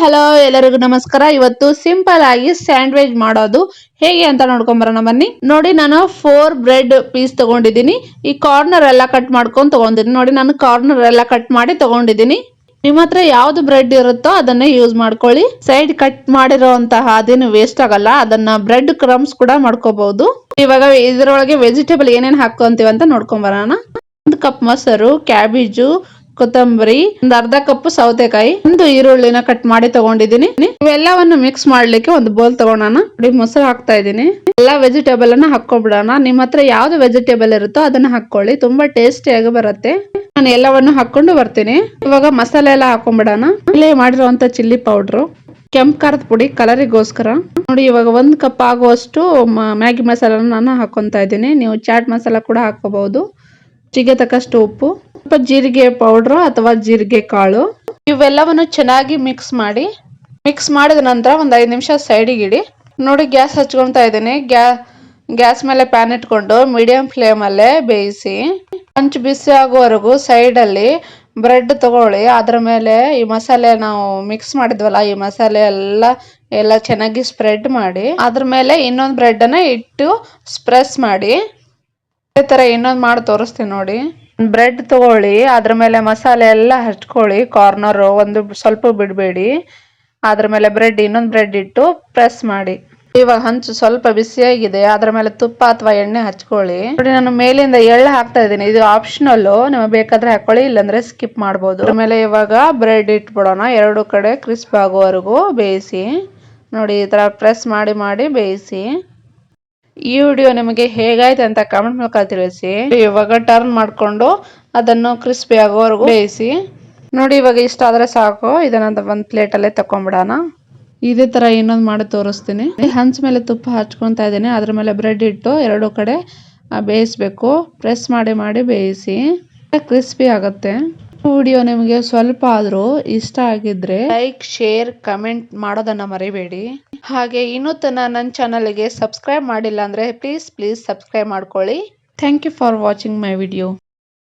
Hello ಎಲ್ಲರಿಗೂ ನಮಸ್ಕಾರ. ಇವತ್ತು ಸಿಂಪಲ್ ಆಗಿ ಸ್ಯಾಂಡ್ವಿಚ್ ಮಾಡೋದು ಹೇಗೆ ಅಂತ ನೋಡ್ಕೊಂಡ್ ಬರೋಣ ಬನ್ನಿ. ನೋಡಿ, ನಾನು 4 ಬ್ರೆಡ್ ಪೀಸ್ ತಗೊಂಡಿದ್ದೀನಿ. ಈ ಕಾರ್ನರ್ ಎಲ್ಲ ಕಟ್ ಮಾಡ್ಕೊಂಡು ತಗೊಂಡಿದ್ದೀನಿ. ನೋಡಿ, ನಾನು ಕಾರ್ನರ್ ಎಲ್ಲ ಕಟ್ ಮಾಡಿ ತಗೊಂಡಿದ್ದೀನಿ. ನಿಮ್ಮ ಹತ್ರ ಯಾವ್ದು ಬ್ರೆಡ್ ಇರುತ್ತೋ ಅದನ್ನೇ ಯೂಸ್ ಮಾಡ್ಕೊಳ್ಳಿ. ಸೈಡ್ ಕಟ್ ಮಾಡಿರೋಂತಹ ಅದೇನು ವೇಸ್ಟ್ ಆಗಲ್ಲ. ಅದನ್ನ ಬ್ರೆಡ್ ಕ್ರಮ್ಸ್ ಕೂಡ ಮಾಡ್ಕೋಬಹುದು. ಇವಾಗ ಇದರೊಳಗೆ ವೆಜಿಟೇಬಲ್ ಏನೇನ್ ಹಾಕೊಂತೀವಿ ಅಂತ ನೋಡ್ಕೊಂಡ್ ಬರೋಣ. 1 ಕಪ್ ಮೊಸರು, ಕ್ಯಾಬೇಜು, ಕೊತ್ತಂಬರಿ, ಒಂದು ಅರ್ಧ ಕಪ್ ಸೌತೆಕಾಯಿ, ಒಂದು ಈರುಳ್ಳಿನ ಕಟ್ ಮಾಡಿ ತಗೊಂಡಿದ್ದೀನಿ. ಇವೆಲ್ಲವನ್ನು ಮಿಕ್ಸ್ ಮಾಡ್ಲಿಕ್ಕೆ ಒಂದು ಬೌಲ್ ತಗೋಣ. ನೋಡಿ, ಮೊಸರು ಹಾಕ್ತಾ ಇದ್ದೀನಿ. ಎಲ್ಲಾ ವೆಜಿಟೇಬಲ್ ಅನ್ನ ಹಾಕೊಂಡ್ಬಿಡೋಣ. ನಿಮ್ಮ ಹತ್ರ ಯಾವ್ದು ವೆಜಿಟೇಬಲ್ ಇರುತ್ತೋ ಅದನ್ನ ಹಾಕೊಳ್ಳಿ, ತುಂಬಾ ಟೇಸ್ಟಿಯಾಗಿ ಬರುತ್ತೆ. ನಾನು ಎಲ್ಲವನ್ನು ಹಾಕೊಂಡು ಬರ್ತೀನಿ. ಇವಾಗ ಮಸಾಲೆ ಎಲ್ಲ ಹಾಕೊಂಡ್ಬಿಡೋಣ. ಇಲ್ಲೇ ಮಾಡಿರುವಂತ ಚಿಲ್ಲಿ ಪೌಡ್ರು, ಕೆಂಪು ಖಾರದ ಪುಡಿ ಕಲರಿಗೋಸ್ಕರ. ನೋಡಿ, ಇವಾಗ 1 ಕಪ್ ಆಗುವಷ್ಟು ಮ್ಯಾಗಿ ಮಸಾಲ ನಾನು ಹಾಕೊಂತಾ ಇದ್ದೀನಿ. ನೀವು ಚಾಟ್ ಮಸಾಲ ಕೂಡ ಹಾಕೋಬಹುದು. ರುಚಿಗೆ ತಕ್ಕಷ್ಟು ಉಪ್ಪು, ಸ್ವಲ್ಪ ಜೀರಿಗೆ ಪೌಡ್ರು ಅಥವಾ ಜೀರಿಗೆ ಕಾಳು, ಇವೆಲ್ಲವನ್ನು ಚೆನ್ನಾಗಿ ಮಿಕ್ಸ್ ಮಾಡಿದ ನಂತರ ಒಂದು 5 ನಿಮಿಷ ಸೈಡಿಗೆ ಇಡಿ. ನೋಡಿ, ಗ್ಯಾಸ್ ಹಚ್ಕೊಳ್ತಾ ಇದ್ದೀನಿ. ಗ್ಯಾಸ್ ಮೇಲೆ ಪ್ಯಾನ್ ಇಟ್ಕೊಂಡು ಮೀಡಿಯಂ ಫ್ಲೇಮ್ ಅಲ್ಲೇ ಬೇಯಿಸಿ. ಹಂಚು ಬಿಸಿ ಆಗುವವರೆಗೂ ಸೈಡ್ ಅಲ್ಲಿ ಬ್ರೆಡ್ ತಗೊಳ್ಳಿ. ಅದ್ರ ಮೇಲೆ ಈ ಮಸಾಲೆ ನಾವು ಮಿಕ್ಸ್ ಮಾಡಿದ್ವಲ್ಲ, ಈ ಮಸಾಲೆ ಎಲ್ಲ ಚೆನ್ನಾಗಿ ಸ್ಪ್ರೆಡ್ ಮಾಡಿ ಅದ್ರ ಮೇಲೆ ಇನ್ನೊಂದು ಬ್ರೆಡ್ ಅನ್ನ ಇಟ್ಟು ಪ್ರೆಸ್ ಮಾಡಿ. ಇದೇ ತರ ಇನ್ನೊಂದು ಮಾಡಿ ತೋರಿಸ್ತೀನಿ ನೋಡಿ. ಬ್ರೆಡ್ ತಗೊಳ್ಳಿ, ಅದ್ರ ಮೇಲೆ ಮಸಾಲೆ ಎಲ್ಲ ಹಚ್ಕೊಳ್ಳಿ. ಕಾರ್ನರ್ ಒಂದು ಸ್ವಲ್ಪ ಬಿಡಬೇಡಿ. ಅದ್ರ ಮೇಲೆ ಇನ್ನೊಂದು ಬ್ರೆಡ್ ಇಟ್ಟು ಪ್ರೆಸ್ ಮಾಡಿ. ಇವಾಗ ಹಂಚು ಸ್ವಲ್ಪ ಬಿಸಿಯಾಗಿದೆ. ಅದ್ರ ಮೇಲೆ ತುಪ್ಪ ಅಥವಾ ಎಣ್ಣೆ ಹಚ್ಕೊಳ್ಳಿ. ನೋಡಿ, ನಾನು ಮೇಲಿಂದ ಎಳ್ಳು ಹಾಕ್ತಾ ಇದ್ದೀನಿ. ಇದು ಆಪ್ಷನಲ್, ನಿಮಗೆ ಬೇಕಾದ್ರೆ ಹಾಕೊಳ್ಳಿ, ಇಲ್ಲಾಂದ್ರೆ ಸ್ಕಿಪ್ ಮಾಡಬಹುದು. ಅದ್ರ ಮೇಲೆ ಇವಾಗ ಬ್ರೆಡ್ ಇಟ್ಬಿಡೋಣ. 2 ಕಡೆ ಕ್ರಿಸ್ಪ್ ಆಗುವವರೆಗೂ ಬೇಯಿಸಿ. ನೋಡಿ, ಈ ತರ ಪ್ರೆಸ್ ಮಾಡಿ ಬೇಯಿಸಿ. ಈ ವಿಡಿಯೋ ನಿಮಗೆ ಹೇಗಾಯ್ತು ಅಂತ ಕಮೆಂಟ್ ಮೂಲಕ ತಿಳಿಸಿ. ಇವಾಗ ಟರ್ನ್ ಮಾಡ್ಕೊಂಡು ಅದನ್ನು ಕ್ರಿಸ್ಪಿ ಆಗೋವರೆಗೂ ಬೇಯಿಸಿ. ನೋಡಿ, ಇವಾಗ ಇಷ್ಟ ಆದ್ರೆ ಸಾಕು. ಇದನ್ನ ಒಂದು ಪ್ಲೇಟ್ ಅಲ್ಲೇ ತಕೊಂಡ್ಬಿಡೋಣ. ಇದೇ ತರ ಇನ್ನೊಂದು ಮಾಡಿ ತೋರಿಸ್ತೀನಿ. ಹಂಚ್ ಮೇಲೆ ತುಪ್ಪ ಹಚ್ಕೊಂತಾ ಇದ್ದೀನಿ. ಅದ್ರ ಮೇಲೆ ಬ್ರೆಡ್ ಇಟ್ಟು 2 ಕಡೆ ಬೇಯಿಸ್ಬೇಕು. ಪ್ರೆಸ್ ಮಾಡಿ ಬೇಯಿಸಿ, ಕ್ರಿಸ್ಪಿ ಆಗುತ್ತೆ. ವಿಡಿಯೋ ನಿಮಗೆ ಸ್ವಲ್ಪ ಆದ್ರೂ ಇಷ್ಟ ಆಗಿದ್ರೆ ಲೈಕ್, ಶೇರ್, ಕಮೆಂಟ್ ಮಾಡೋದನ್ನ ಮರಿಬೇಡಿ. ಹಾಗೆ ಇನ್ನೂ ನನ್ನ ಚಾನಲ್ಗೆ ಸಬ್ಸ್ಕ್ರೈಬ್ ಮಾಡಿಲ್ಲ ಅಂದ್ರೆ ಪ್ಲೀಸ್ ಸಬ್ಸ್ಕ್ರೈಬ್ ಮಾಡ್ಕೊಳ್ಳಿ. Thank you for watching my video.